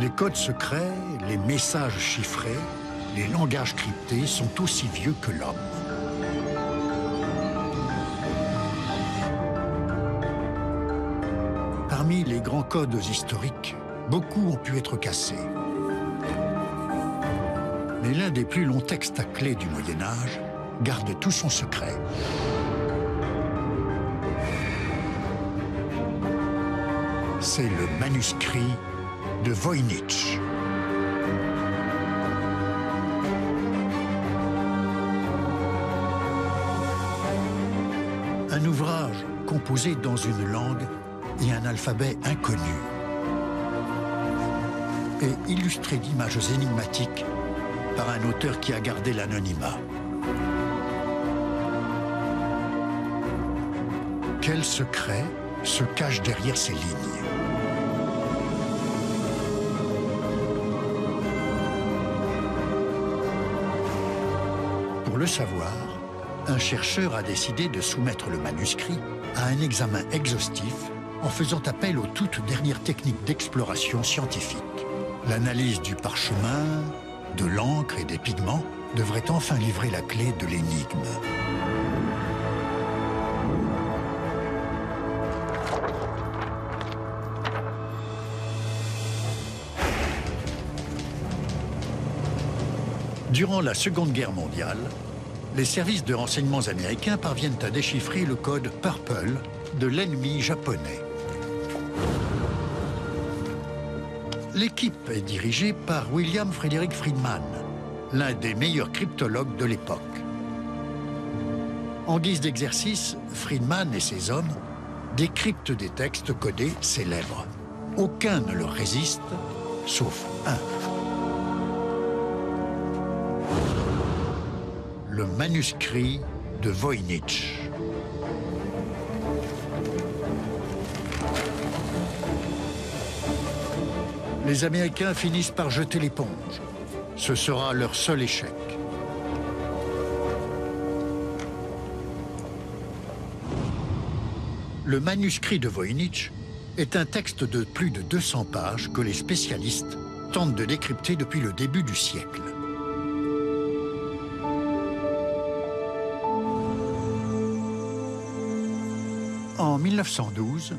Les codes secrets, les messages chiffrés, les langages cryptés sont aussi vieux que l'homme. Parmi les grands codes historiques, beaucoup ont pu être cassés. Mais l'un des plus longs textes à clé du Moyen-Âge garde tout son secret. C'est le manuscrit de Voynich. Un ouvrage composé dans une langue et un alphabet inconnu et illustré d'images énigmatiques par un auteur qui a gardé l'anonymat. Quel secret se cache derrière ces lignes? Pour le savoir, un chercheur a décidé de soumettre le manuscrit à un examen exhaustif en faisant appel aux toutes dernières techniques d'exploration scientifique. L'analyse du parchemin, de l'encre et des pigments devrait enfin livrer la clé de l'énigme. Durant la Seconde Guerre mondiale, les services de renseignements américains parviennent à déchiffrer le code Purple de l'ennemi japonais. L'équipe est dirigée par William Frederick Friedman, l'un des meilleurs cryptologues de l'époque. En guise d'exercice, Friedman et ses hommes décryptent des textes codés célèbres. Aucun ne leur résiste, sauf un. Le manuscrit de Voynich. Les Américains finissent par jeter l'éponge. Ce sera leur seul échec. Le manuscrit de Voynich est un texte de plus de 200 pages que les spécialistes tentent de décrypter depuis le début du siècle. En 1912,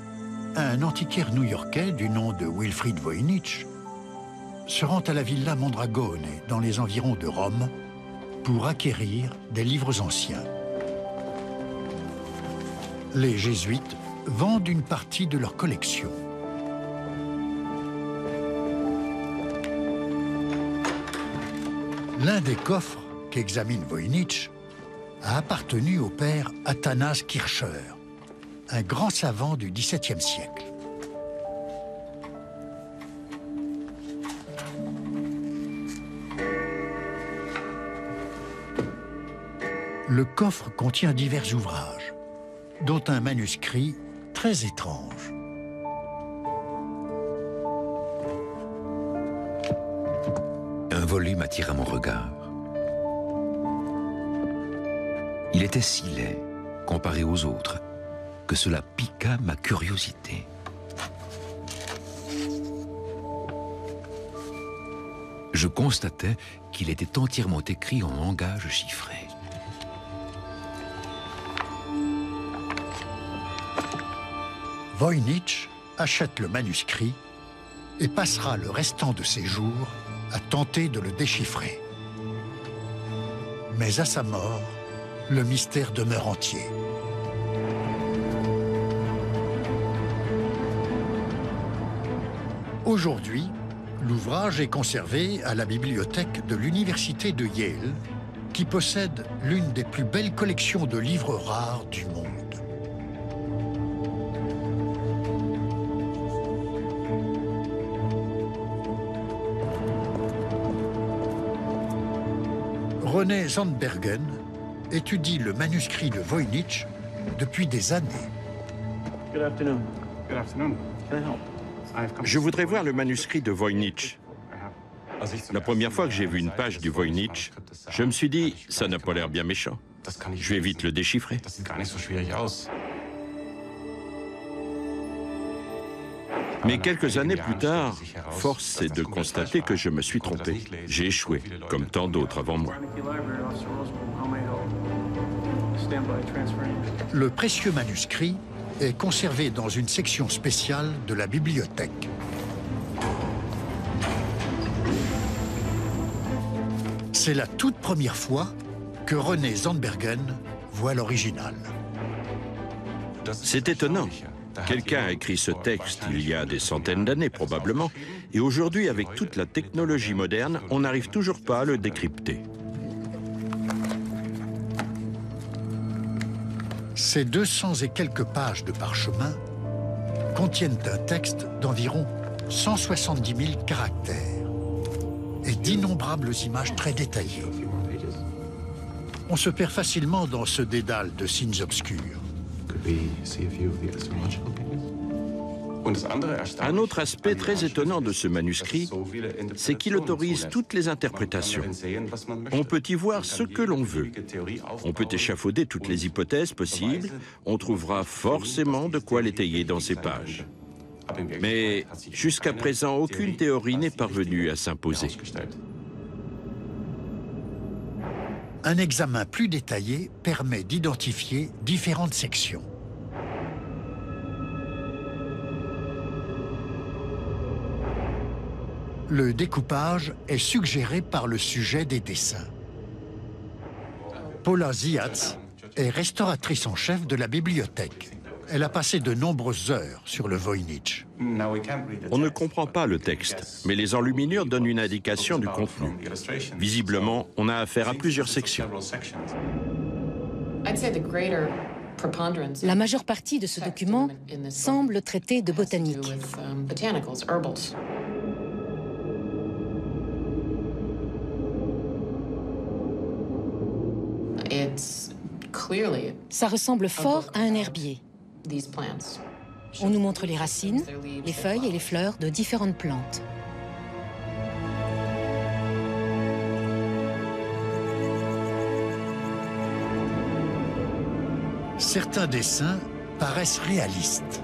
un antiquaire new-yorkais du nom de Wilfrid Voynich se rend à la Villa Mondragone, dans les environs de Rome, pour acquérir des livres anciens. Les jésuites vendent une partie de leur collection. L'un des coffres qu'examine Voynich a appartenu au père Athanase Kircher, un grand savant du XVIIe siècle. Le coffre contient divers ouvrages, dont un manuscrit très étrange. Un volume attira mon regard. Il était si laid, comparé aux autres, que cela piqua ma curiosité. Je constatais qu'il était entièrement écrit en langage chiffré. Voynich achète le manuscrit et passera le restant de ses jours à tenter de le déchiffrer. Mais à sa mort, le mystère demeure entier. Aujourd'hui, l'ouvrage est conservé à la bibliothèque de l'Université de Yale, qui possède l'une des plus belles collections de livres rares du monde. René Zandbergen étudie le manuscrit de Voynich depuis des années. Good afternoon. Good afternoon. Can I help? Je voudrais voir le manuscrit de Voynich. La première fois que j'ai vu une page du Voynich, je me suis dit, ça n'a pas l'air bien méchant. Je vais vite le déchiffrer. Mais quelques années plus tard, force est de constater que je me suis trompé. J'ai échoué, comme tant d'autres avant moi. Le précieux manuscrit est conservé dans une section spéciale de la bibliothèque. C'est la toute première fois que René Zandbergen voit l'original. C'est étonnant. Quelqu'un a écrit ce texte il y a des centaines d'années probablement, et aujourd'hui, avec toute la technologie moderne, on n'arrive toujours pas à le décrypter. Ces 200 et quelques pages de parchemin contiennent un texte d'environ 170 000 caractères et d'innombrables images très détaillées. On se perd facilement dans ce dédale de signes obscurs. Un autre aspect très étonnant de ce manuscrit, c'est qu'il autorise toutes les interprétations. On peut y voir ce que l'on veut. On peut échafauder toutes les hypothèses possibles. On trouvera forcément de quoi l'étayer dans ces pages. Mais jusqu'à présent, aucune théorie n'est parvenue à s'imposer. Un examen plus détaillé permet d'identifier différentes sections. Le découpage est suggéré par le sujet des dessins. Paula Ziatz est restauratrice en chef de la bibliothèque. Elle a passé de nombreuses heures sur le Voynich. On ne comprend pas le texte, mais les enluminures donnent une indication du contenu. Visiblement, on a affaire à plusieurs sections. La majeure partie de ce document semble traiter de botanique. Ça ressemble fort à un herbier. On nous montre les racines, les feuilles et les fleurs de différentes plantes. Certains dessins paraissent réalistes.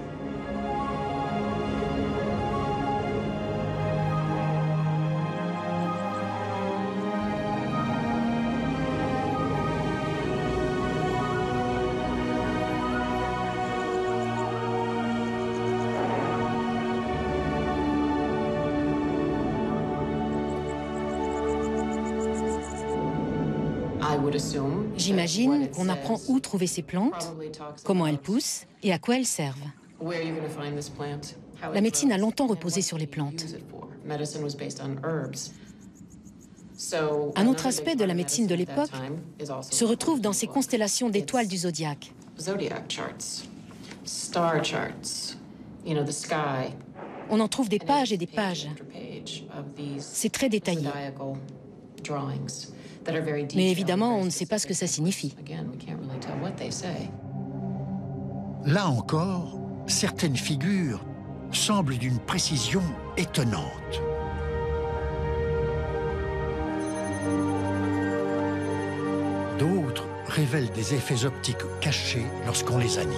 J'imagine qu'on apprend où trouver ces plantes, comment elles poussent et à quoi elles servent. La médecine a longtemps reposé sur les plantes. Un autre aspect de la médecine de l'époque se retrouve dans ces constellations d'étoiles du zodiaque. On en trouve des pages et des pages. C'est très détaillé. Mais évidemment, on ne sait pas ce que ça signifie. Là encore, certaines figures semblent d'une précision étonnante. D'autres révèlent des effets optiques cachés lorsqu'on les anime.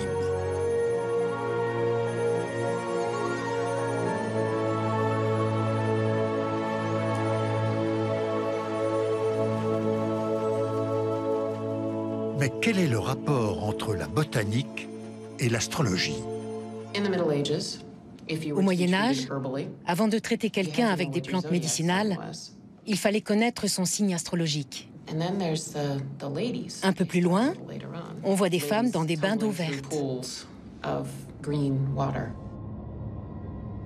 Mais quel est le rapport entre la botanique et l'astrologie? Au Moyen Âge, avant de traiter quelqu'un avec des plantes médicinales, il fallait connaître son signe astrologique. Un peu plus loin, on voit des femmes dans des bains d'eau verte.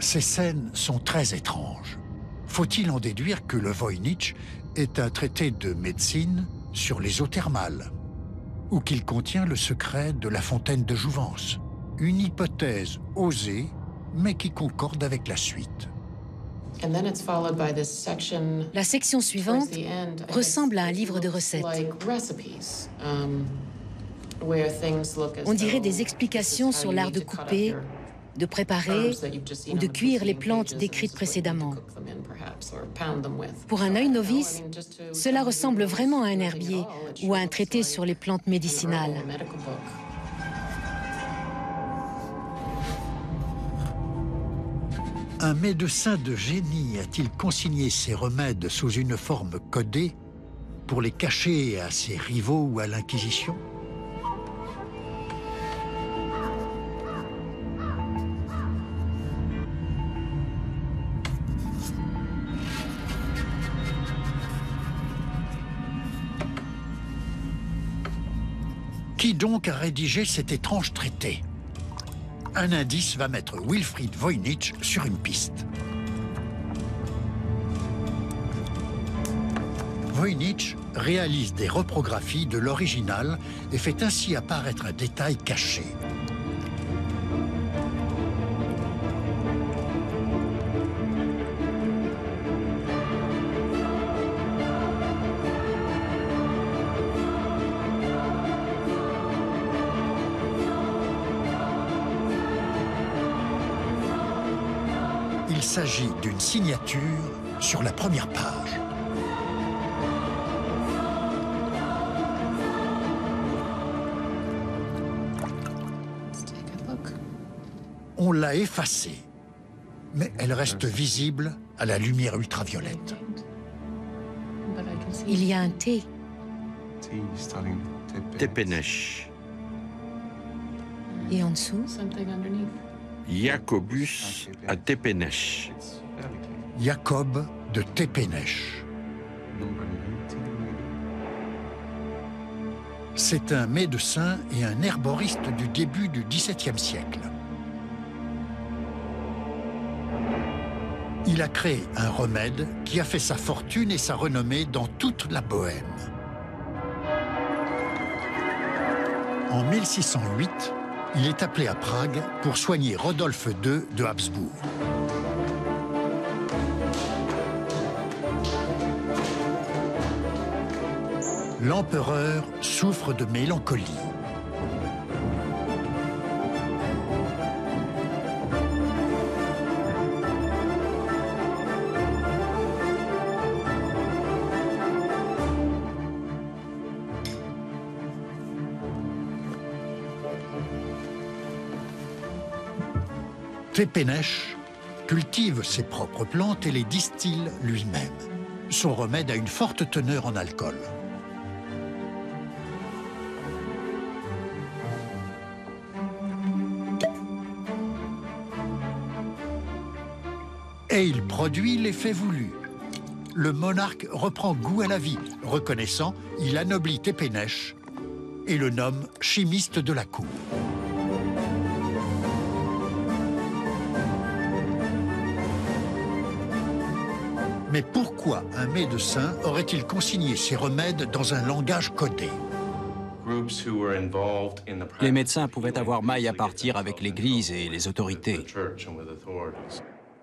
Ces scènes sont très étranges. Faut-il en déduire que le Voynich est un traité de médecine sur les eaux thermales, ou qu'il contient le secret de la fontaine de Jouvence? Une hypothèse osée, mais qui concorde avec la suite. La section suivante ressemble à un livre de recettes. On dirait des explications sur l'art de couper, de préparer ou de cuire les plantes décrites précédemment. Pour un œil novice, cela ressemble vraiment à un herbier ou à un traité sur les plantes médicinales. Un médecin de génie a-t-il consigné ses remèdes sous une forme codée pour les cacher à ses rivaux ou à l'Inquisition? Qui donc a rédigé cet étrange traité? Un indice va mettre Wilfried Voynich sur une piste. Voynich réalise des reprographies de l'original et fait ainsi apparaître un détail caché. Il s'agit d'une signature sur la première page. On l'a effacée, mais elle reste visible à la lumière ultraviolette. Il y a un T. Tepenesh. Et en dessous, Jacobus à Tepenesh. Jacob de Tepenesh. C'est un médecin et un herboriste du début du XVIIe siècle. Il a créé un remède qui a fait sa fortune et sa renommée dans toute la Bohême. En 1608, il est appelé à Prague pour soigner Rodolphe II de Habsbourg. L'empereur souffre de mélancolie. Tepenesh cultive ses propres plantes et les distille lui-même. Son remède a une forte teneur en alcool. Et il produit l'effet voulu. Le monarque reprend goût à la vie. Reconnaissant, il anoblit Tepenesh et le nomme chimiste de la cour. Mais pourquoi un médecin aurait-il consigné ses remèdes dans un langage codé? Les médecins pouvaient avoir maille à partir avec l'Église et les autorités.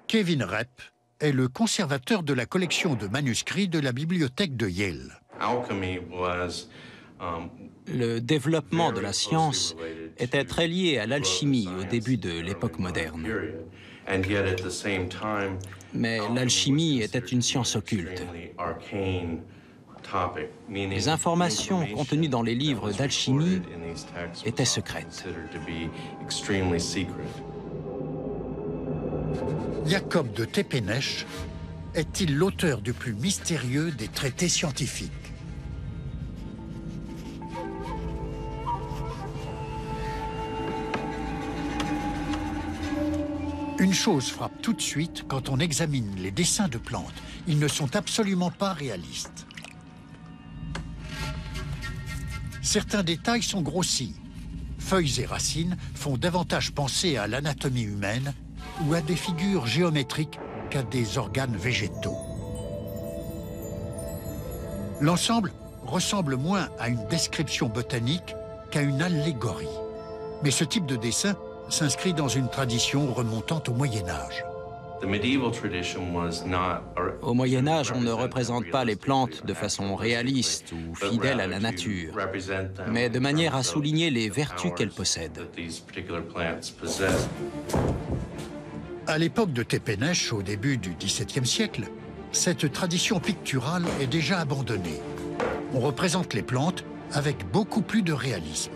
Kevin Repp est le conservateur de la collection de manuscrits de la bibliothèque de Yale. Le développement de la science était très lié à l'alchimie au début de l'époque moderne. Mais l'alchimie était une science occulte. Les informations contenues dans les livres d'alchimie étaient secrètes. Jacob de Tepenesh est-il l'auteur du plus mystérieux des traités scientifiques? Une chose frappe tout de suite quand on examine les dessins de plantes. Ils ne sont absolument pas réalistes. Certains détails sont grossis. Feuilles et racines font davantage penser à l'anatomie humaine ou à des figures géométriques qu'à des organes végétaux. L'ensemble ressemble moins à une description botanique qu'à une allégorie. Mais ce type de dessin s'inscrit dans une tradition remontant au Moyen-Âge. Au Moyen-Âge, on ne représente pas les plantes de façon réaliste ou fidèle à la nature, mais de manière à souligner les vertus qu'elles possèdent. À l'époque de Tepenesh, au début du XVIIe siècle, cette tradition picturale est déjà abandonnée. On représente les plantes avec beaucoup plus de réalisme.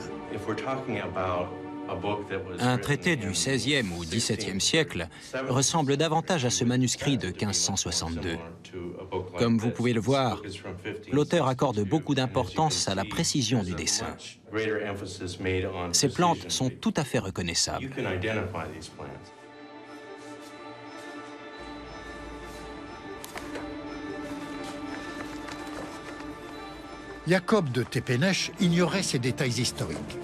Un traité du XVIe ou XVIIe siècle ressemble davantage à ce manuscrit de 1562. Comme vous pouvez le voir, l'auteur accorde beaucoup d'importance à la précision du dessin. Ces plantes sont tout à fait reconnaissables. Jacob de Tepenesch ignorait ces détails historiques.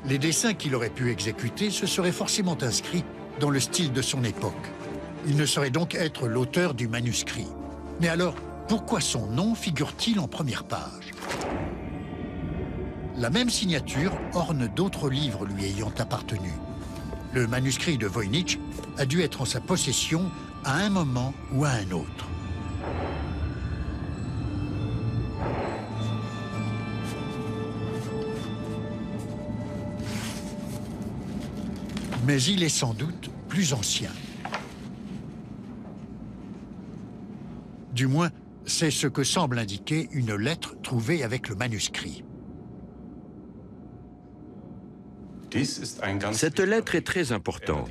Les dessins qu'il aurait pu exécuter se seraient forcément inscrits dans le style de son époque. Il ne saurait donc être l'auteur du manuscrit. Mais alors, pourquoi son nom figure-t-il en première page? La même signature orne d'autres livres lui ayant appartenu. Le manuscrit de Voynich a dû être en sa possession à un moment ou à un autre. Mais il est sans doute plus ancien. Du moins, c'est ce que semble indiquer une lettre trouvée avec le manuscrit. Cette lettre est très importante.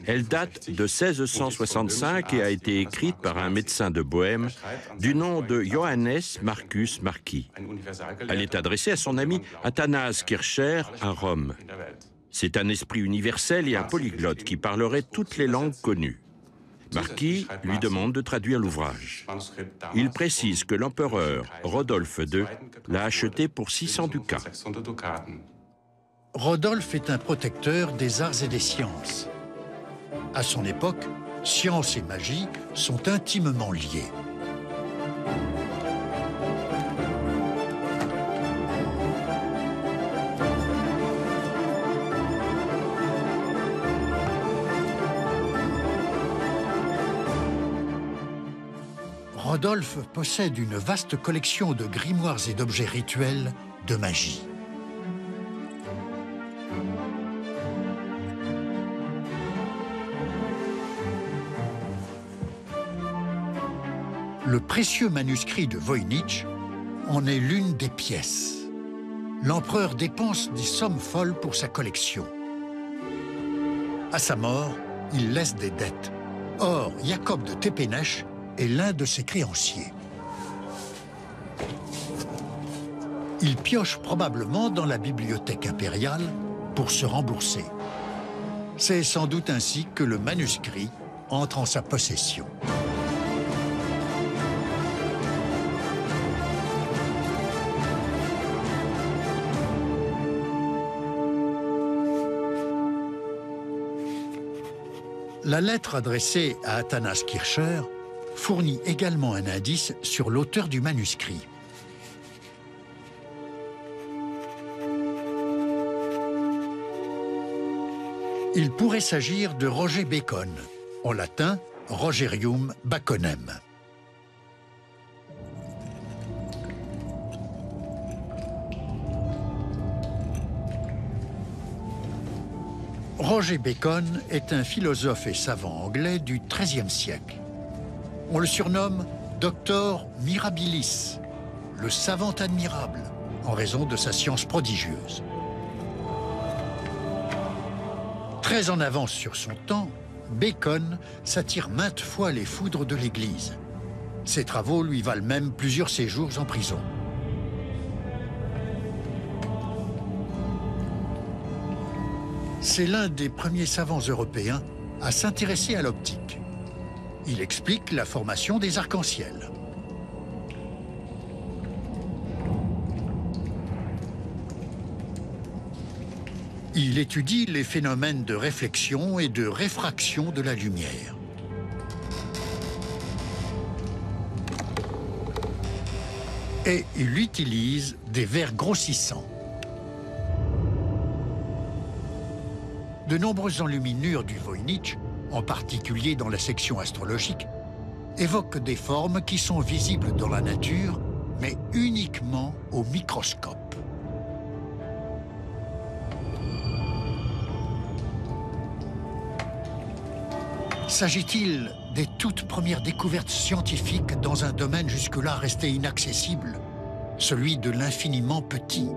Elle date de 1665 et a été écrite par un médecin de Bohême du nom de Johannes Marcus Marci. Elle est adressée à son ami Athanase Kircher à Rome. C'est un esprit universel et un polyglotte qui parlerait toutes les langues connues. Marci lui demande de traduire l'ouvrage. Il précise que l'empereur Rodolphe II l'a acheté pour 600 ducats. Rodolphe est un protecteur des arts et des sciences. À son époque, science et magie sont intimement liées. Rodolphe possède une vaste collection de grimoires et d'objets rituels de magie. Le précieux manuscrit de Voynich en est l'une des pièces. L'empereur dépense des sommes folles pour sa collection. À sa mort, il laisse des dettes. Or, Jacob de Tepenesch est l'un de ses créanciers. Il pioche probablement dans la bibliothèque impériale pour se rembourser. C'est sans doute ainsi que le manuscrit entre en sa possession. La lettre adressée à Athanase Kircher fournit également un indice sur l'auteur du manuscrit. Il pourrait s'agir de Roger Bacon, en latin Rogerium Baconem. Roger Bacon est un philosophe et savant anglais du XIIIe siècle. On le surnomme Doctor Mirabilis, le savant admirable, en raison de sa science prodigieuse. Très en avance sur son temps, Bacon s'attire maintes fois les foudres de l'Église. Ses travaux lui valent même plusieurs séjours en prison. C'est l'un des premiers savants européens à s'intéresser à l'optique. Il explique la formation des arcs-en-ciel. Il étudie les phénomènes de réflexion et de réfraction de la lumière. Et il utilise des verres grossissants. De nombreuses enluminures du Voynich, en particulier dans la section astrologique, évoquent des formes qui sont visibles dans la nature, mais uniquement au microscope. S'agit-il des toutes premières découvertes scientifiques dans un domaine jusque-là resté inaccessible, celui de l'infiniment petit?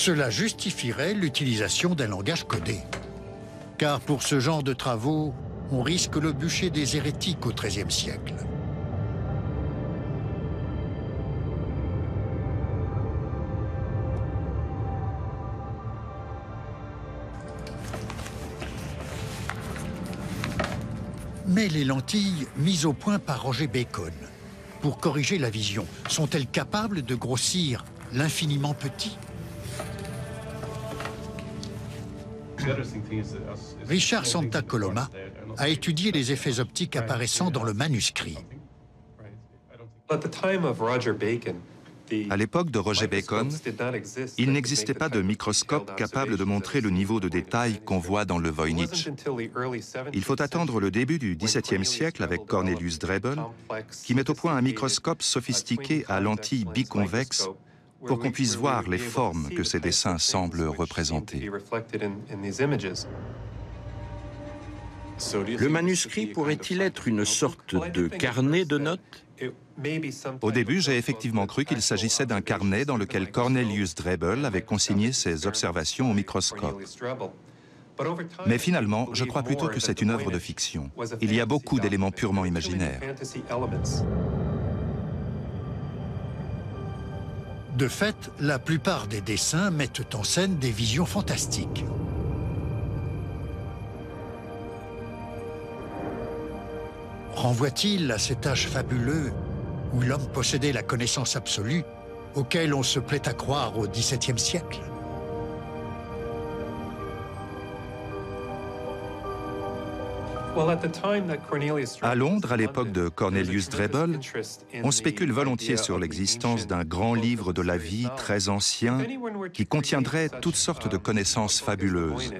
Cela justifierait l'utilisation d'un langage codé. Car pour ce genre de travaux, on risque le bûcher des hérétiques au XIIIe siècle. Mais les lentilles mises au point par Roger Bacon pour corriger la vision, sont-elles capables de grossir l'infiniment petit? Richard Santacoloma a étudié les effets optiques apparaissant dans le manuscrit. À l'époque de Roger Bacon, il n'existait pas de microscope capable de montrer le niveau de détail qu'on voit dans le Voynich. Il faut attendre le début du XVIIe siècle avec Cornelius Drebbel, qui met au point un microscope sophistiqué à lentilles biconvexes pour qu'on puisse voir les formes que ces dessins semblent représenter. Le manuscrit pourrait-il être une sorte de carnet de notes? Au début, j'ai effectivement cru qu'il s'agissait d'un carnet dans lequel Cornelius Drebbel avait consigné ses observations au microscope. Mais finalement, je crois plutôt que c'est une œuvre de fiction. Il y a beaucoup d'éléments purement imaginaires. De fait, la plupart des dessins mettent en scène des visions fantastiques. Renvoie-t-il à cet âge fabuleux où l'homme possédait la connaissance absolue, auquel on se plaît à croire au XVIIe siècle? À Londres, à l'époque de Cornelius Drebbel, on spécule volontiers sur l'existence d'un grand livre de la vie très ancien qui contiendrait toutes sortes de connaissances fabuleuses.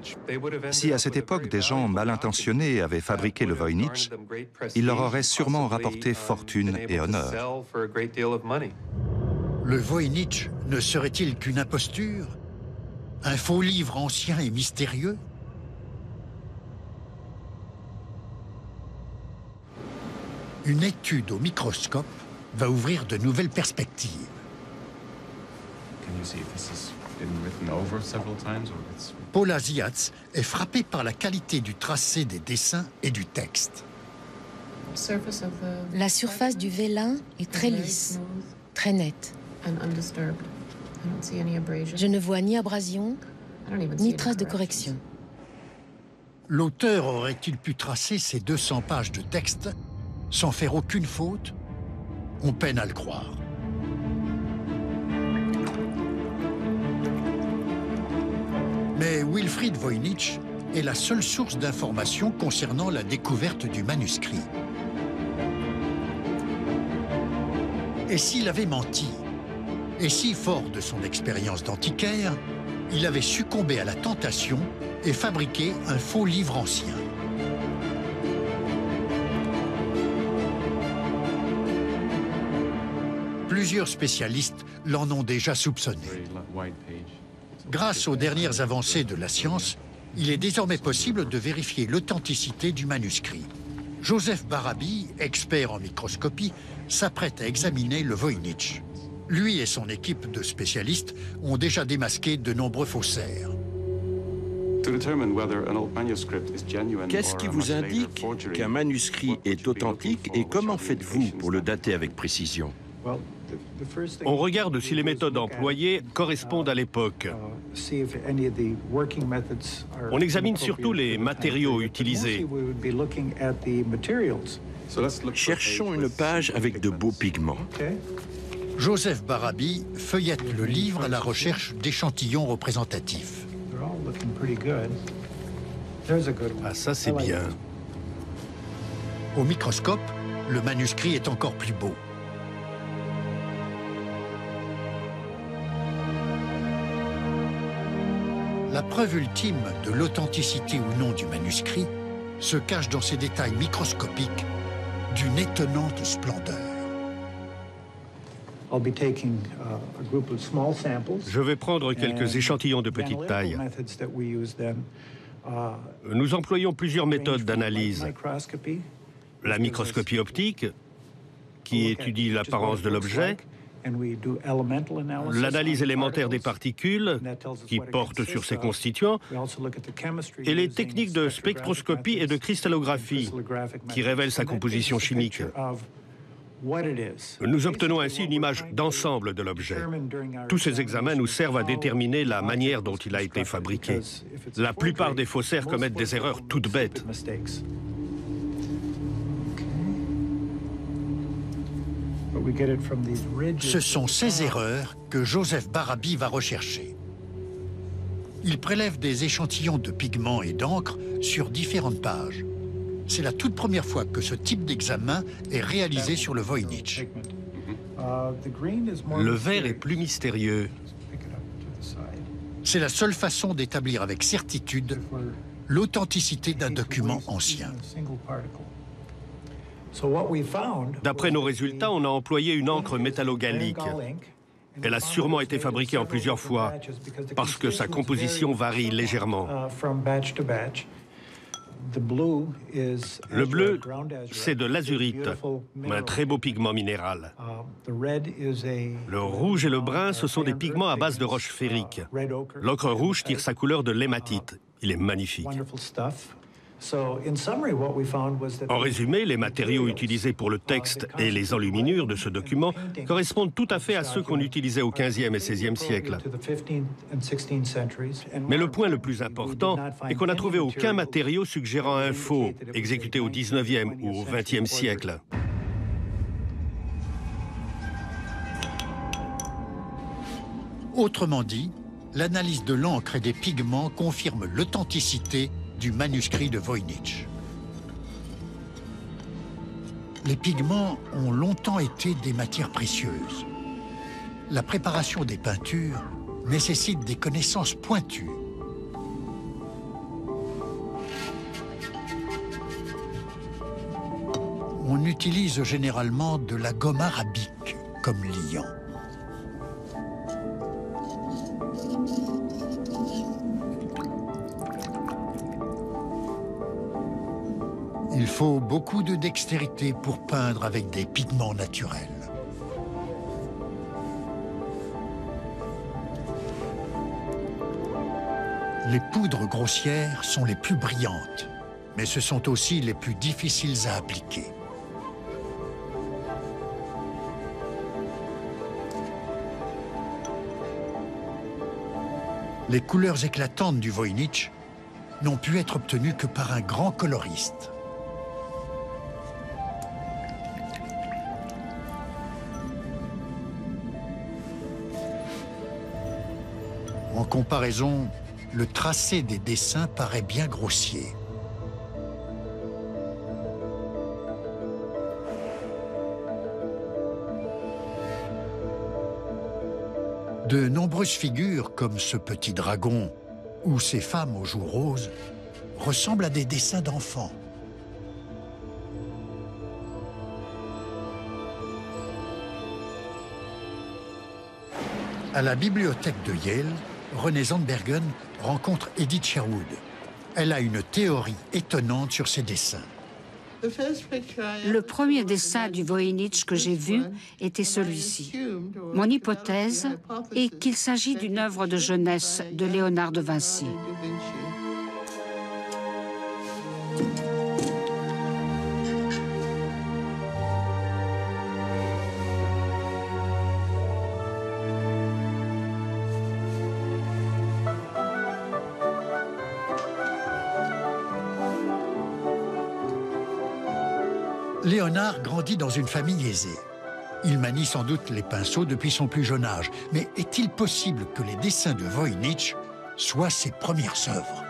Si à cette époque des gens mal intentionnés avaient fabriqué le Voynich, il leur aurait sûrement rapporté fortune et honneur. Le Voynich ne serait-il qu'une imposture? Un faux livre ancien et mystérieux? Une étude au microscope va ouvrir de nouvelles perspectives. Paul Asiatz est frappé par la qualité du tracé des dessins et du texte. La surface du vélin est très lisse, très nette. Je ne vois ni abrasion, ni trace de correction. L'auteur aurait-il pu tracer ces 200 pages de texte sans faire aucune faute? On peine à le croire. Mais Wilfried Voynich est la seule source d'information concernant la découverte du manuscrit. Et s'il avait menti? Et si, fort de son expérience d'antiquaire, il avait succombé à la tentation et fabriqué un faux livre ancien? Plusieurs spécialistes l'en ont déjà soupçonné. Grâce aux dernières avancées de la science, il est désormais possible de vérifier l'authenticité du manuscrit. Joseph Barabi, expert en microscopie, s'apprête à examiner le Voynich. Lui et son équipe de spécialistes ont déjà démasqué de nombreux faussaires. Qu'est-ce qui vous indique qu'un manuscrit est authentique et comment faites-vous pour le dater avec précision? On regarde si les méthodes employées correspondent à l'époque. On examine surtout les matériaux utilisés. Cherchons une page avec de beaux pigments. Joseph Barabi feuillette le livre à la recherche d'échantillons représentatifs. Ah, ça c'est bien. Au microscope, le manuscrit est encore plus beau. La preuve ultime de l'authenticité ou non du manuscrit se cache dans ces détails microscopiques d'une étonnante splendeur. Je vais prendre quelques échantillons de petite taille. Nous employons plusieurs méthodes d'analyse. La microscopie optique, qui étudie l'apparence de l'objet, l'analyse élémentaire des particules, qui porte sur ses constituants, et les techniques de spectroscopie et de cristallographie, qui révèlent sa composition chimique. Nous obtenons ainsi une image d'ensemble de l'objet. Tous ces examens nous servent à déterminer la manière dont il a été fabriqué. La plupart des faussaires commettent des erreurs toutes bêtes. Ce sont ces erreurs que Joseph Barabí va rechercher. Il prélève des échantillons de pigments et d'encre sur différentes pages. C'est la toute première fois que ce type d'examen est réalisé sur le Voynich. Le vert est plus mystérieux. C'est la seule façon d'établir avec certitude l'authenticité d'un document ancien. D'après nos résultats, on a employé une encre métallogallique. Elle a sûrement été fabriquée en plusieurs fois parce que sa composition varie légèrement. Le bleu, c'est de l'azurite, un très beau pigment minéral. Le rouge et le brun, ce sont des pigments à base de roche ferrique. L'ocre rouge tire sa couleur de l'hématite. Il est magnifique. En résumé, les matériaux utilisés pour le texte et les enluminures de ce document correspondent tout à fait à ceux qu'on utilisait au XVe et XVIe siècle. Mais le point le plus important est qu'on n'a trouvé aucun matériau suggérant un faux exécuté au XIXe ou au XXe siècle. Autrement dit, l'analyse de l'encre et des pigments confirme l'authenticité du manuscrit de Voynich. Les pigments ont longtemps été des matières précieuses. La préparation des peintures nécessite des connaissances pointues. On utilise généralement de la gomme arabique comme liant. Il faut beaucoup de dextérité pour peindre avec des pigments naturels. Les poudres grossières sont les plus brillantes, mais ce sont aussi les plus difficiles à appliquer. Les couleurs éclatantes du Voynich n'ont pu être obtenues que par un grand coloriste. En comparaison, le tracé des dessins paraît bien grossier. De nombreuses figures, comme ce petit dragon ou ces femmes aux joues roses, ressemblent à des dessins d'enfants. À la bibliothèque de Yale, René Zandbergen rencontre Edith Sherwood. Elle a une théorie étonnante sur ces dessins. Le premier dessin du Voynich que j'ai vu était celui-ci. Mon hypothèse est qu'il s'agit d'une œuvre de jeunesse de Léonard de Vinci. Léonard grandit dans une famille aisée. Il manie sans doute les pinceaux depuis son plus jeune âge. Mais est-il possible que les dessins de Voynich soient ses premières œuvres?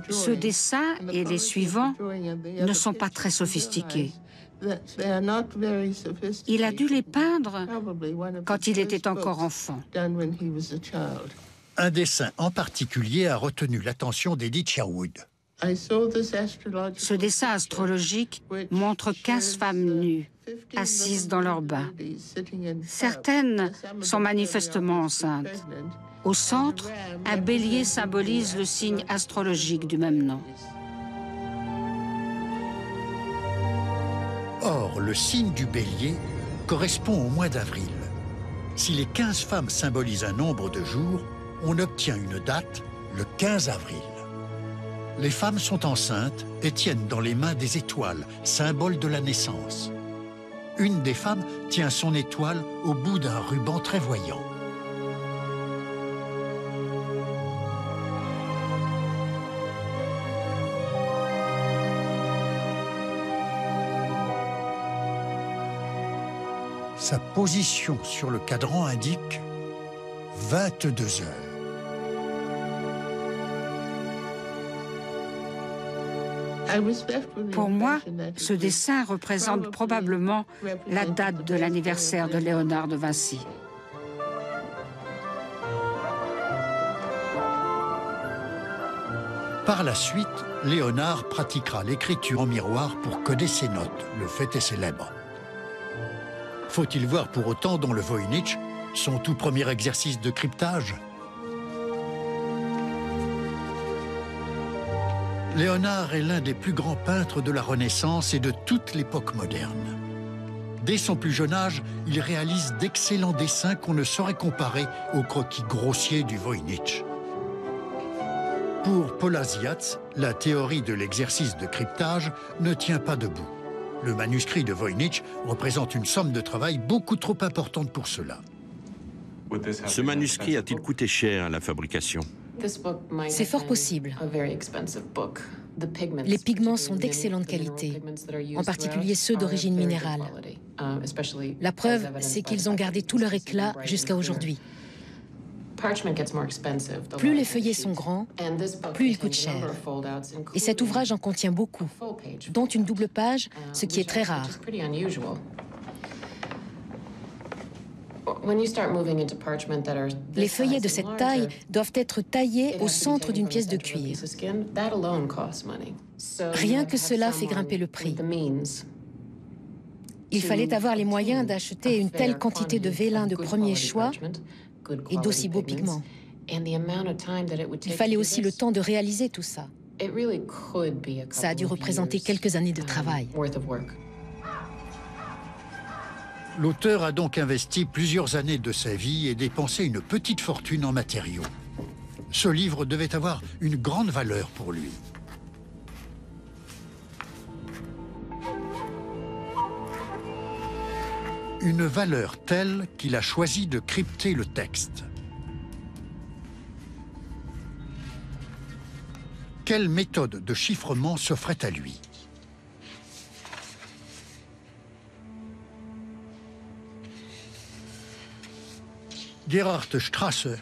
Ce dessin et les suivants ne sont pas très sophistiqués. Il a dû les peindre quand il était encore enfant. Un dessin en particulier a retenu l'attention d'Edith Sherwood. Ce dessin astrologique montre 15 femmes nues, assises dans leur bain. Certaines sont manifestement enceintes. Au centre, un bélier symbolise le signe astrologique du même nom. Or, le signe du bélier correspond au mois d'avril. Si les 15 femmes symbolisent un nombre de jours, on obtient une date, le 15 avril. Les femmes sont enceintes et tiennent dans les mains des étoiles, symbole de la naissance. Une des femmes tient son étoile au bout d'un ruban très voyant. Sa position sur le cadran indique 22 heures. Pour moi, ce dessin représente probablement la date de l'anniversaire de Léonard de Vinci. Par la suite, Léonard pratiquera l'écriture en miroir pour coder ses notes. Le fait est célèbre. Faut-il voir pour autant dans le Voynich son tout premier exercice de cryptage? Léonard est l'un des plus grands peintres de la Renaissance et de toute l'époque moderne. Dès son plus jeune âge, il réalise d'excellents dessins qu'on ne saurait comparer aux croquis grossiers du Voynich. Pour Polazziatz, la théorie de l'exercice de cryptage ne tient pas debout. Le manuscrit de Voynich représente une somme de travail beaucoup trop importante pour cela. Ce manuscrit a-t-il coûté cher à la fabrication? C'est fort possible. Les pigments sont d'excellente qualité, en particulier ceux d'origine minérale. La preuve, c'est qu'ils ont gardé tout leur éclat jusqu'à aujourd'hui. Plus les feuillets sont grands, plus ils coûtent cher. Et cet ouvrage en contient beaucoup, dont une double page, ce qui est très rare. Les feuillets de cette taille doivent être taillés au centre d'une pièce de cuir. Rien que cela fait grimper le prix. Il fallait avoir les moyens d'acheter une telle quantité de vélin de premier choix et d'aussi beaux pigments. Il fallait aussi le temps de réaliser tout ça. Ça a dû représenter quelques années de travail. L'auteur a donc investi plusieurs années de sa vie et dépensé une petite fortune en matériaux. Ce livre devait avoir une grande valeur pour lui. Une valeur telle qu'il a choisi de crypter le texte. Quelle méthode de chiffrement s'offrait à lui? Gerhard Strasser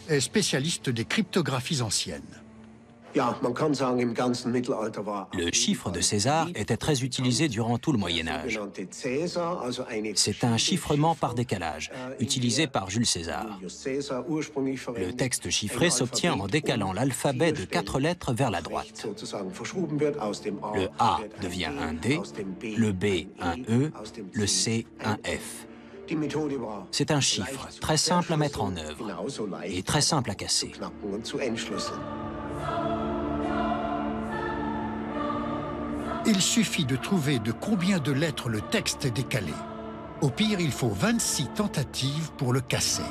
est spécialiste des cryptographies anciennes. Le chiffre de César était très utilisé durant tout le Moyen-Âge. C'est un chiffrement par décalage, utilisé par Jules César. Le texte chiffré s'obtient en décalant l'alphabet de 4 lettres vers la droite. Le A devient un D, le B un E, le C un F. C'est un chiffre très simple à mettre en œuvre et très simple à casser. Il suffit de trouver de combien de lettres le texte est décalé. Au pire, il faut 26 tentatives pour le casser.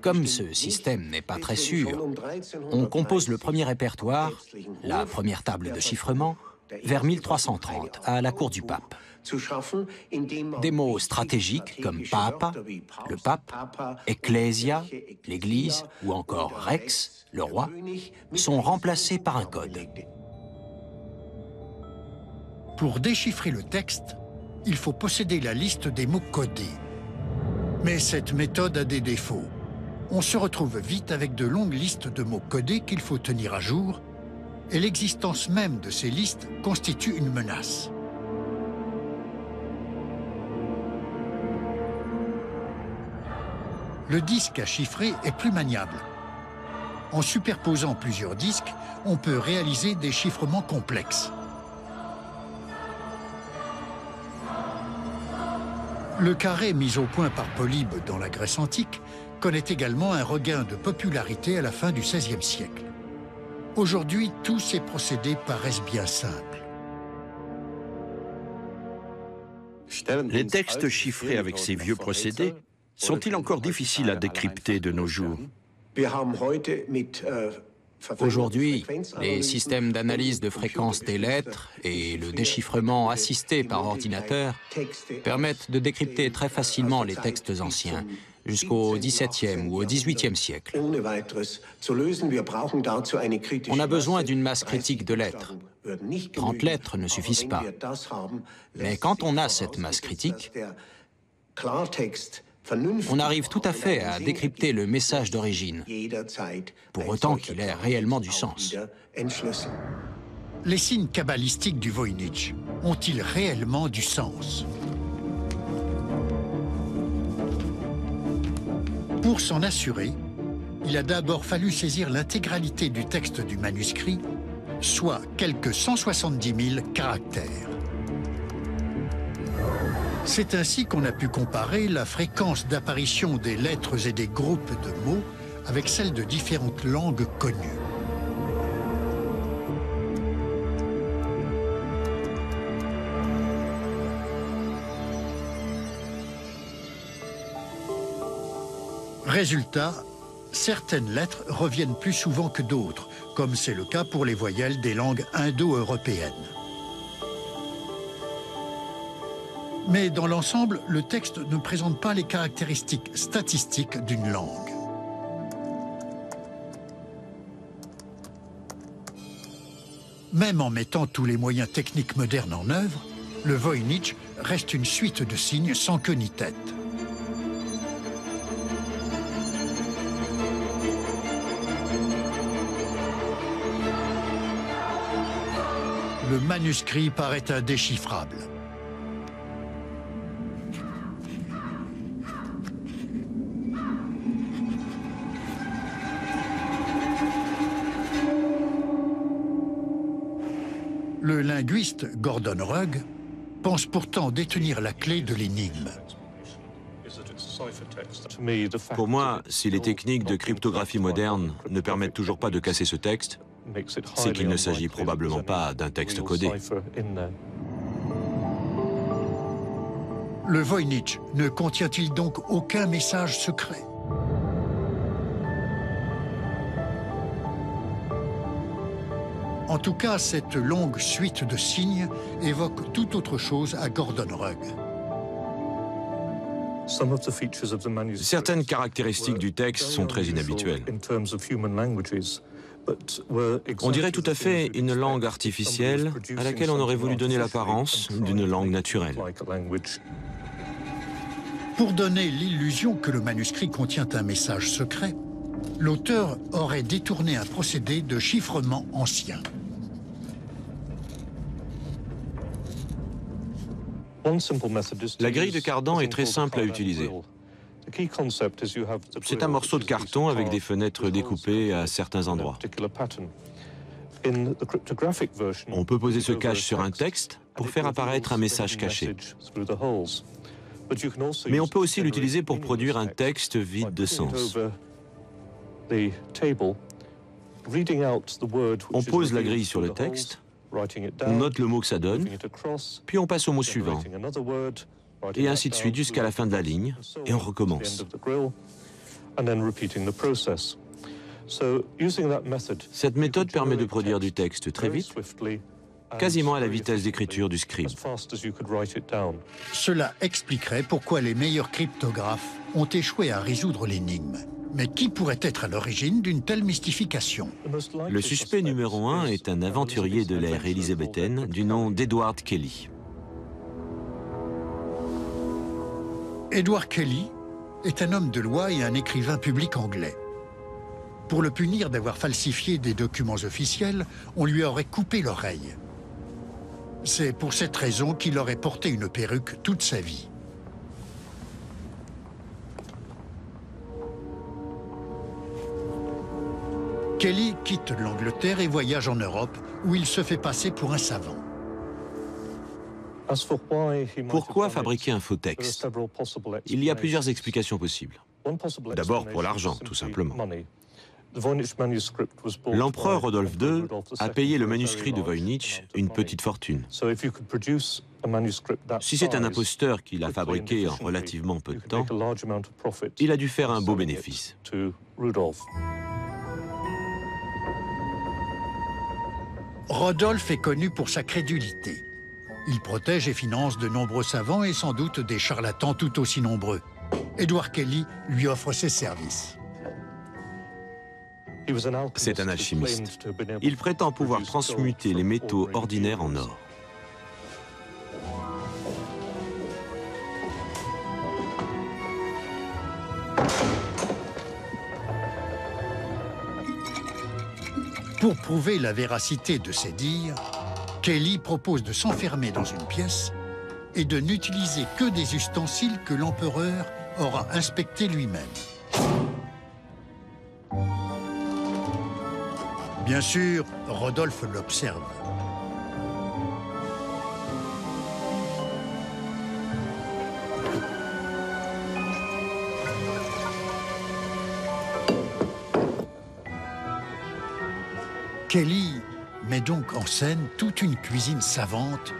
Comme ce système n'est pas très sûr, on compose le premier répertoire, la première table de chiffrement, vers 1330, à la cour du pape. Des mots stratégiques comme papa, le pape, ecclesia, l'église, ou encore rex, le roi, sont remplacés par un code. Pour déchiffrer le texte, il faut posséder la liste des mots codés. Mais cette méthode a des défauts. On se retrouve vite avec de longues listes de mots codés qu'il faut tenir à jour, et l'existence même de ces listes constitue une menace. Le disque à chiffrer est plus maniable. En superposant plusieurs disques, on peut réaliser des chiffrements complexes. Le carré mis au point par Polybe dans la Grèce antique connaît également un regain de popularité à la fin du XVIe siècle. Aujourd'hui, tous ces procédés paraissent bien simples. Les textes chiffrés avec ces vieux procédés sont-ils encore difficiles à décrypter de nos jours? Aujourd'hui, les systèmes d'analyse de fréquence des lettres et le déchiffrement assisté par ordinateur permettent de décrypter très facilement les textes anciens, jusqu'au XVIIe ou au XVIIIe siècle. On a besoin d'une masse critique de lettres. 30 lettres ne suffisent pas. Mais quand on a cette masse critique, on arrive tout à fait à décrypter le message d'origine, pour autant qu'il ait réellement du sens. Les signes kabbalistiques du Voynich ont-ils réellement du sens? Pour s'en assurer, il a d'abord fallu saisir l'intégralité du texte du manuscrit, soit quelques 170 000 caractères. C'est ainsi qu'on a pu comparer la fréquence d'apparition des lettres et des groupes de mots avec celle de différentes langues connues. Résultat, certaines lettres reviennent plus souvent que d'autres, comme c'est le cas pour les voyelles des langues indo-européennes. Mais dans l'ensemble, le texte ne présente pas les caractéristiques statistiques d'une langue. Même en mettant tous les moyens techniques modernes en œuvre, le Voynich reste une suite de signes sans queue ni tête. Le manuscrit paraît indéchiffrable. Le linguiste Gordon Rugg pense pourtant détenir la clé de l'énigme. Pour moi, si les techniques de cryptographie moderne ne permettent toujours pas de casser ce texte, c'est qu'il ne s'agit probablement pas d'un texte codé. Le Voynich ne contient-il donc aucun message secret? En tout cas, cette longue suite de signes évoque tout autre chose à Gordon Rugg. Certaines caractéristiques du texte sont très inhabituelles. On dirait tout à fait une langue artificielle à laquelle on aurait voulu donner l'apparence d'une langue naturelle. Pour donner l'illusion que le manuscrit contient un message secret, l'auteur aurait détourné un procédé de chiffrement ancien. La grille de Cardan est très simple à utiliser. C'est un morceau de carton avec des fenêtres découpées à certains endroits. On peut poser ce cache sur un texte pour faire apparaître un message caché. Mais on peut aussi l'utiliser pour produire un texte vide de sens. On pose la grille sur le texte, on note le mot que ça donne, puis on passe au mot suivant, et ainsi de suite jusqu'à la fin de la ligne, et on recommence. Cette méthode permet de produire du texte très vite, quasiment à la vitesse d'écriture du scribe. Cela expliquerait pourquoi les meilleurs cryptographes ont échoué à résoudre l'énigme. Mais qui pourrait être à l'origine d'une telle mystification? Le suspect numéro 1 est un aventurier de l'ère élisabéthaine du nom d'Edward Kelly. Edward Kelly est un homme de loi et un écrivain public anglais. Pour le punir d'avoir falsifié des documents officiels, on lui aurait coupé l'oreille. C'est pour cette raison qu'il aurait porté une perruque toute sa vie. Kelly quitte l'Angleterre et voyage en Europe, où il se fait passer pour un savant. Pourquoi fabriquer un faux texte? Il y a plusieurs explications possibles. D'abord pour l'argent, tout simplement. L'empereur Rodolphe II a payé le manuscrit de Voynich une petite fortune. Si c'est un imposteur qui l'a fabriqué en relativement peu de temps, il a dû faire un beau bénéfice. Rodolphe est connu pour sa crédulité. Il protège et finance de nombreux savants et sans doute des charlatans tout aussi nombreux. Edward Kelly lui offre ses services. C'est un alchimiste. Il prétend pouvoir transmuter les métaux ordinaires en or. Pour prouver la véracité de ses dires, Kelly propose de s'enfermer dans une pièce et de n'utiliser que des ustensiles que l'empereur aura inspectés lui-même. Bien sûr, Rodolphe l'observe. Kelly met donc en scène toute une cuisine savante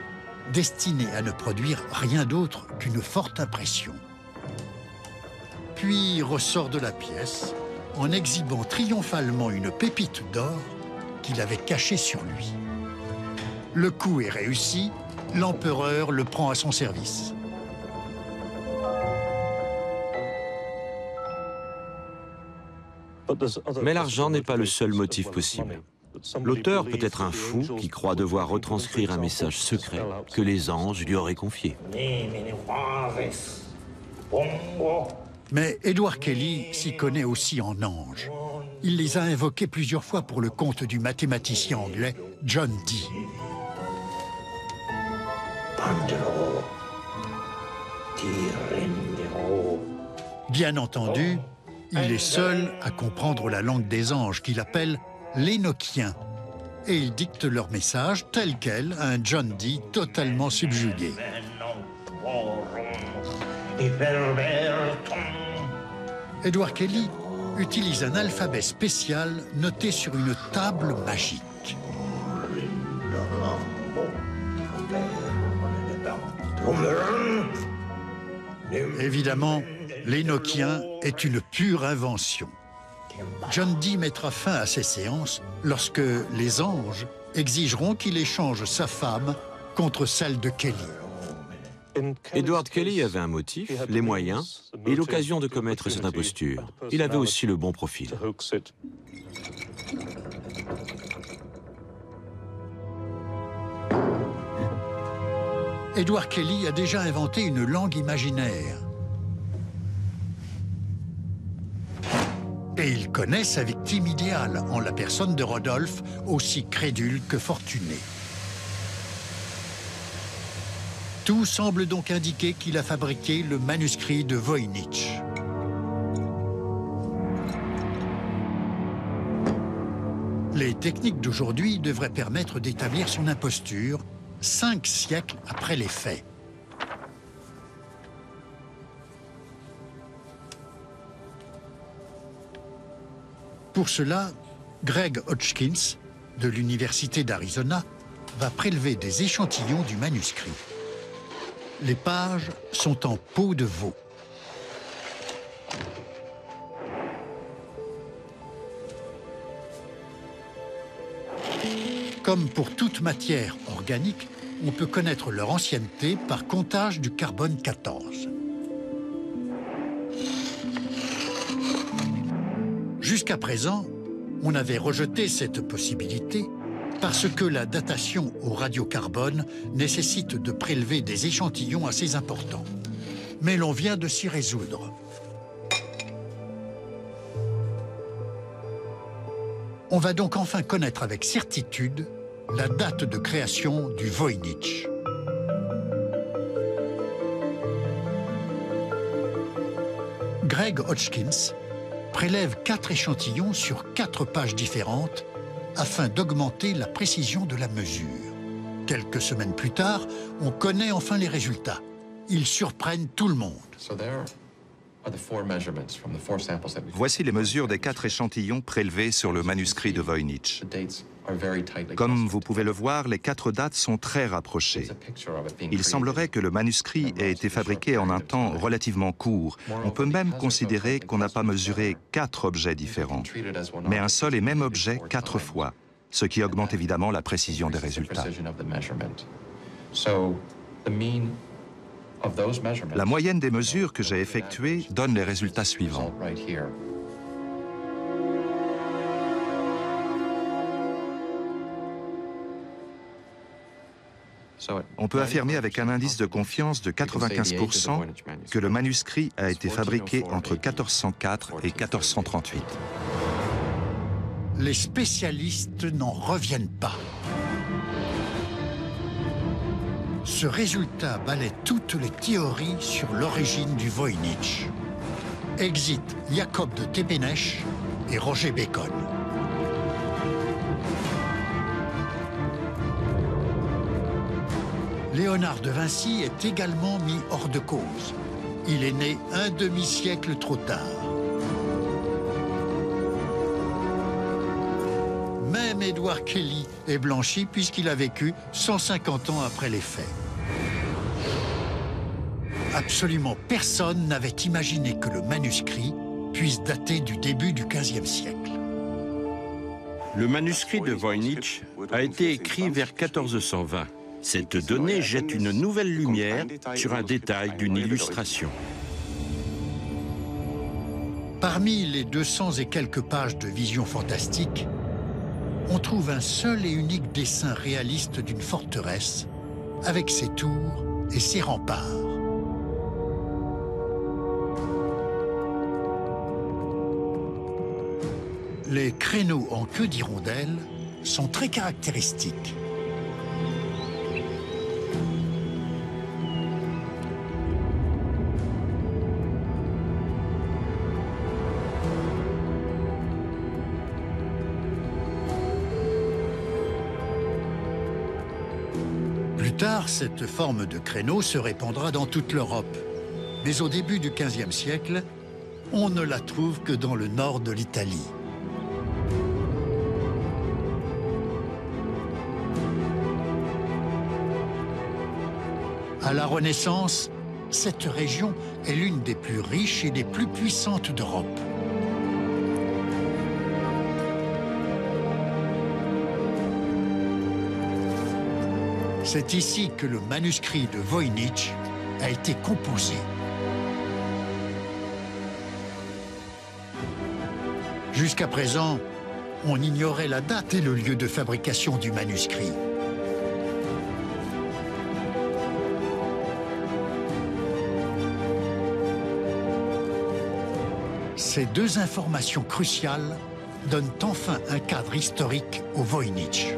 destinée à ne produire rien d'autre qu'une forte impression. Puis ressort de la pièce en exhibant triomphalement une pépite d'or qu'il avait cachée sur lui. Le coup est réussi, l'empereur le prend à son service. Mais l'argent n'est pas le seul motif possible. L'auteur peut être un fou qui croit devoir retranscrire un message secret que les anges lui auraient confié. Mais Edward Kelly s'y connaît aussi en anges. Il les a invoqués plusieurs fois pour le compte du mathématicien anglais John Dee. Bien entendu, il est seul à comprendre la langue des anges qu'il appelle l'Énochien, et il dicte leur message tel quel à un John Dee totalement subjugué. Edward Kelly utilise un alphabet spécial noté sur une table magique. Évidemment, l'Énochien est une pure invention. John Dee mettra fin à ces séances lorsque les anges exigeront qu'il échange sa femme contre celle de Kelly. Edward Kelly avait un motif, les moyens et l'occasion de commettre cette imposture. Il avait aussi le bon profil. Edward Kelly a déjà inventé une langue imaginaire. Et il connaît sa victime idéale, en la personne de Rodolphe, aussi crédule que fortuné. Tout semble donc indiquer qu'il a fabriqué le manuscrit de Voynich. Les techniques d'aujourd'hui devraient permettre d'établir son imposture 5 siècles après les faits. Pour cela, Greg Hodgkins, de l'Université d'Arizona, va prélever des échantillons du manuscrit. Les pages sont en peau de veau. Comme pour toute matière organique, on peut connaître leur ancienneté par comptage du carbone 14. Jusqu'à présent, on avait rejeté cette possibilité parce que la datation au radiocarbone nécessite de prélever des échantillons assez importants. Mais l'on vient de s'y résoudre. On va donc enfin connaître avec certitude la date de création du Voynich. Greg Hodgkins prélève 4 échantillons sur 4 pages différentes afin d'augmenter la précision de la mesure. Quelques semaines plus tard, on connaît enfin les résultats. Ils surprennent tout le monde. Voici les mesures des 4 échantillons prélevés sur le manuscrit de Voynich. Comme vous pouvez le voir, les 4 dates sont très rapprochées. Il semblerait que le manuscrit ait été fabriqué en un temps relativement court. On peut même considérer qu'on n'a pas mesuré 4 objets différents, mais un seul et même objet 4 fois, ce qui augmente évidemment la précision des résultats. La moyenne des mesures que j'ai effectuées donne les résultats suivants. On peut affirmer avec un indice de confiance de 95% que le manuscrit a été fabriqué entre 1404 et 1438. Les spécialistes n'en reviennent pas. Ce résultat balaie toutes les théories sur l'origine du Voynich. Exit Jacob de Thébenech et Roger Bacon. Léonard de Vinci est également mis hors de cause. Il est né un demi-siècle trop tard. Même Edward Kelly est blanchi puisqu'il a vécu 150 ans après les faits. Absolument personne n'avait imaginé que le manuscrit puisse dater du début du XVe siècle. Le manuscrit de Voynich a été écrit vers 1420. Cette donnée jette une nouvelle lumière sur un détail d'une illustration. Parmi les 200 et quelques pages de vision fantastique, on trouve un seul et unique dessin réaliste d'une forteresse avec ses tours et ses remparts. Les créneaux en queue d'hirondelle sont très caractéristiques. Plus tard, cette forme de créneau se répandra dans toute l'Europe. Mais au début du XVe siècle, on ne la trouve que dans le nord de l'Italie. À la Renaissance, cette région est l'une des plus riches et des plus puissantes d'Europe. C'est ici que le manuscrit de Voynich a été composé. Jusqu'à présent, on ignorait la date et le lieu de fabrication du manuscrit. Ces deux informations cruciales donnent enfin un cadre historique au Voynich.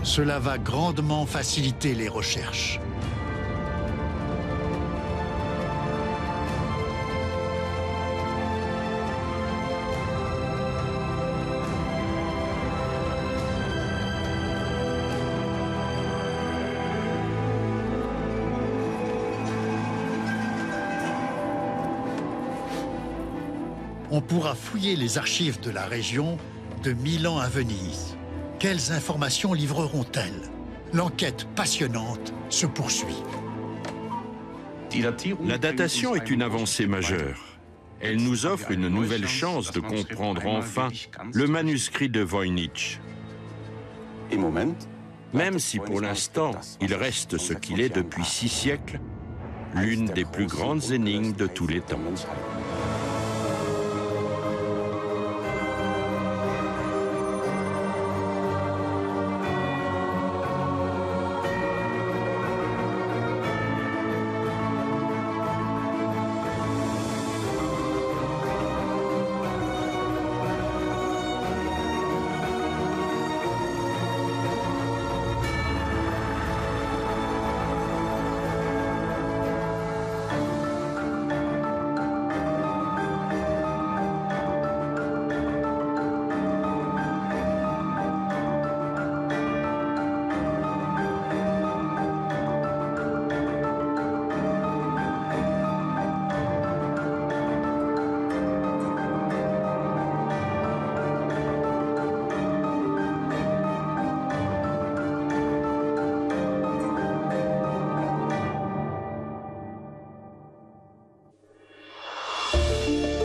Cela va grandement faciliter les recherches. On pourra fouiller les archives de la région de Milan à Venise. Quelles informations livreront-elles? L'enquête passionnante se poursuit. La datation est une avancée majeure. Elle nous offre une nouvelle chance de comprendre enfin le manuscrit de Voynich. Même si pour l'instant, il reste ce qu'il est depuis 6 siècles, l'une des plus grandes énigmes de tous les temps.